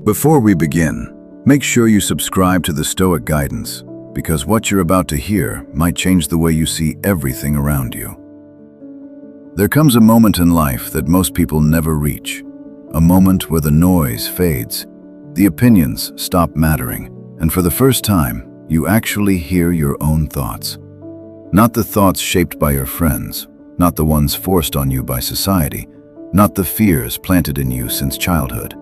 Before we begin, make sure you subscribe to the Stoic Guidance, because what you're about to hear might change the way you see everything around you. There comes a moment in life that most people never reach, a moment where the noise fades, the opinions stop mattering, and for the first time, you actually hear your own thoughts. Not the thoughts shaped by your friends, not the ones forced on you by society, not the fears planted in you since childhood,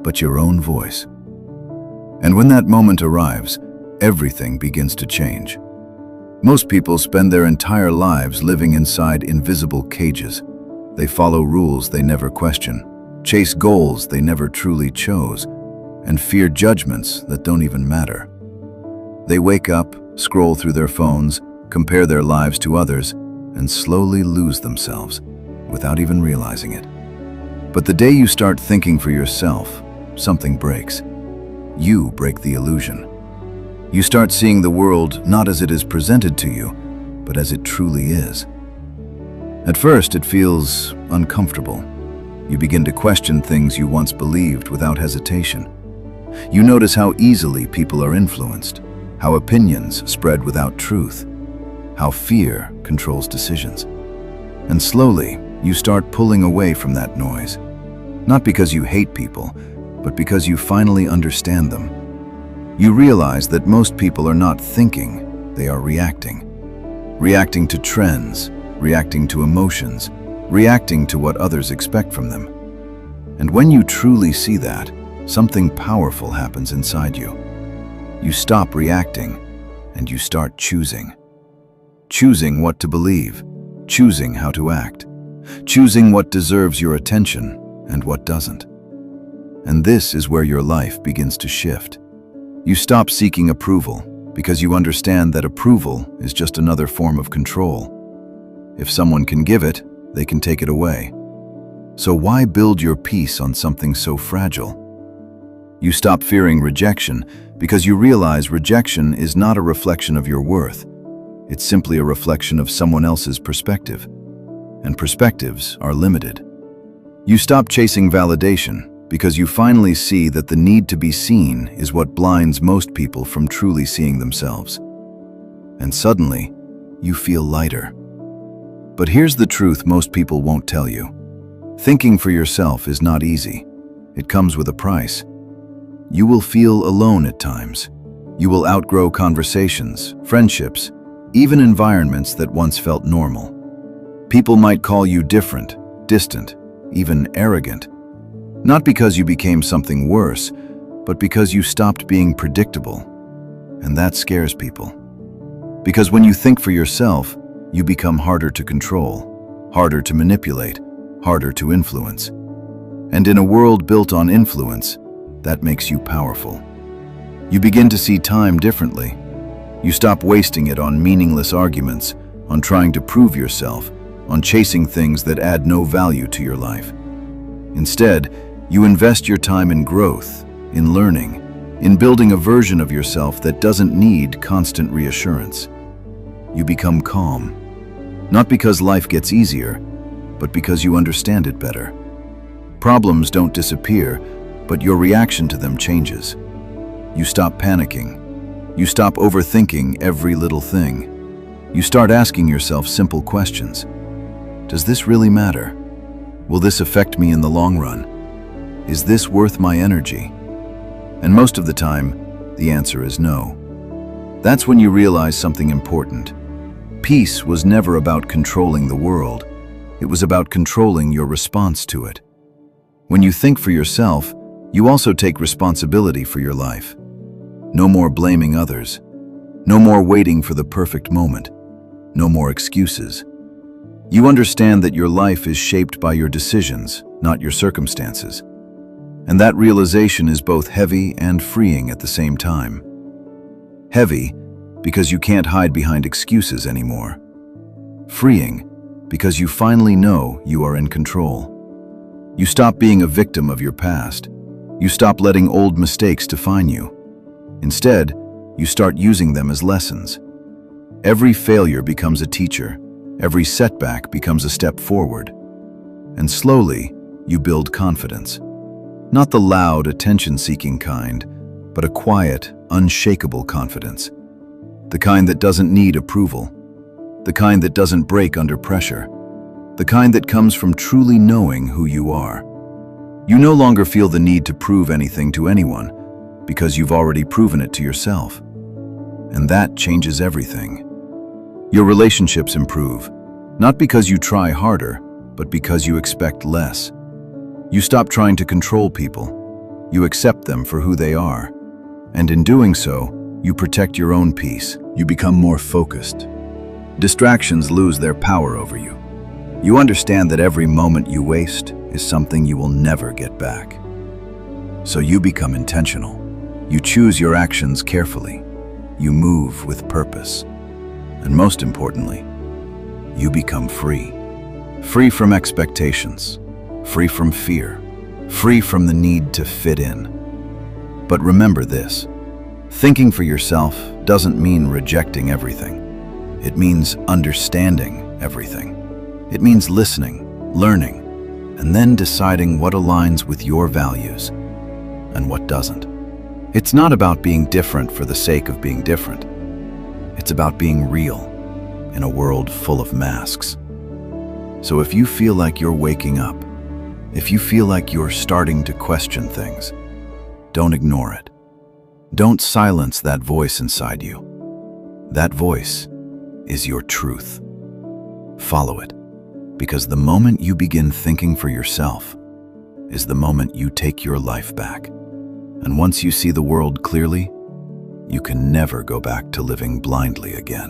but your own voice. And when that moment arrives, everything begins to change. Most people spend their entire lives living inside invisible cages. They follow rules they never question, chase goals they never truly chose, and fear judgments that don't even matter. They wake up, scroll through their phones, compare their lives to others, and slowly lose themselves without even realizing it. But the day you start thinking for yourself, something breaks. You break the illusion. You start seeing the world not as it is presented to you, but as it truly is. At first, it feels uncomfortable. You begin to question things you once believed without hesitation. You notice how easily people are influenced, how opinions spread without truth, how fear controls decisions. And slowly, you start pulling away from that noise. Not because you hate people, but because you finally understand them. You realize that most people are not thinking, they are reacting. Reacting to trends, reacting to emotions, reacting to what others expect from them. And when you truly see that, something powerful happens inside you. You stop reacting, and you start choosing. Choosing what to believe, choosing how to act, choosing what deserves your attention and what doesn't. And this is where your life begins to shift. You stop seeking approval because you understand that approval is just another form of control. If someone can give it, they can take it away. So why build your peace on something so fragile? You stop fearing rejection because you realize rejection is not a reflection of your worth. It's simply a reflection of someone else's perspective. And perspectives are limited. You stop chasing validation because you finally see that the need to be seen is what blinds most people from truly seeing themselves. And suddenly, you feel lighter. But here's the truth most people won't tell you. Thinking for yourself is not easy. It comes with a price. You will feel alone at times. You will outgrow conversations, friendships, even environments that once felt normal. People might call you different, distant, even arrogant. Not because you became something worse, but because you stopped being predictable. And that scares people. Because when you think for yourself, you become harder to control, harder to manipulate, harder to influence. And in a world built on influence, that makes you powerful. You begin to see time differently. You stop wasting it on meaningless arguments, on trying to prove yourself, on chasing things that add no value to your life. Instead, you invest your time in growth, in learning, in building a version of yourself that doesn't need constant reassurance. You become calm, not because life gets easier, but because you understand it better. Problems don't disappear, but your reaction to them changes. You stop panicking. You stop overthinking every little thing. You start asking yourself simple questions. Does this really matter? Will this affect me in the long run? Is this worth my energy? And most of the time, the answer is no. That's when you realize something important. Peace was never about controlling the world. It was about controlling your response to it. When you think for yourself, you also take responsibility for your life. No more blaming others. No more waiting for the perfect moment. No more excuses. You understand that your life is shaped by your decisions, not your circumstances. And that realization is both heavy and freeing at the same time. Heavy, because you can't hide behind excuses anymore. Freeing, because you finally know you are in control. You stop being a victim of your past. You stop letting old mistakes define you. Instead, you start using them as lessons. Every failure becomes a teacher. Every setback becomes a step forward. And slowly, you build confidence. Not the loud, attention-seeking kind, but a quiet, unshakable confidence. The kind that doesn't need approval. The kind that doesn't break under pressure. The kind that comes from truly knowing who you are. You no longer feel the need to prove anything to anyone, because you've already proven it to yourself. And that changes everything. Your relationships improve, not because you try harder, but because you expect less. You stop trying to control people. You accept them for who they are. And in doing so, you protect your own peace. You become more focused. Distractions lose their power over you. You understand that every moment you waste is something you will never get back. So you become intentional. You choose your actions carefully. You move with purpose. And most importantly, you become free. Free from expectations. Free from fear. Free from the need to fit in. But remember this. Thinking for yourself doesn't mean rejecting everything. It means understanding everything. It means listening, learning, and then deciding what aligns with your values and what doesn't. It's not about being different for the sake of being different. It's about being real in a world full of masks. So if you feel like you're waking up, if you feel like you're starting to question things, don't ignore it. Don't silence that voice inside you. That voice is your truth. Follow it, because the moment you begin thinking for yourself is the moment you take your life back. And once you see the world clearly, you can never go back to living blindly again.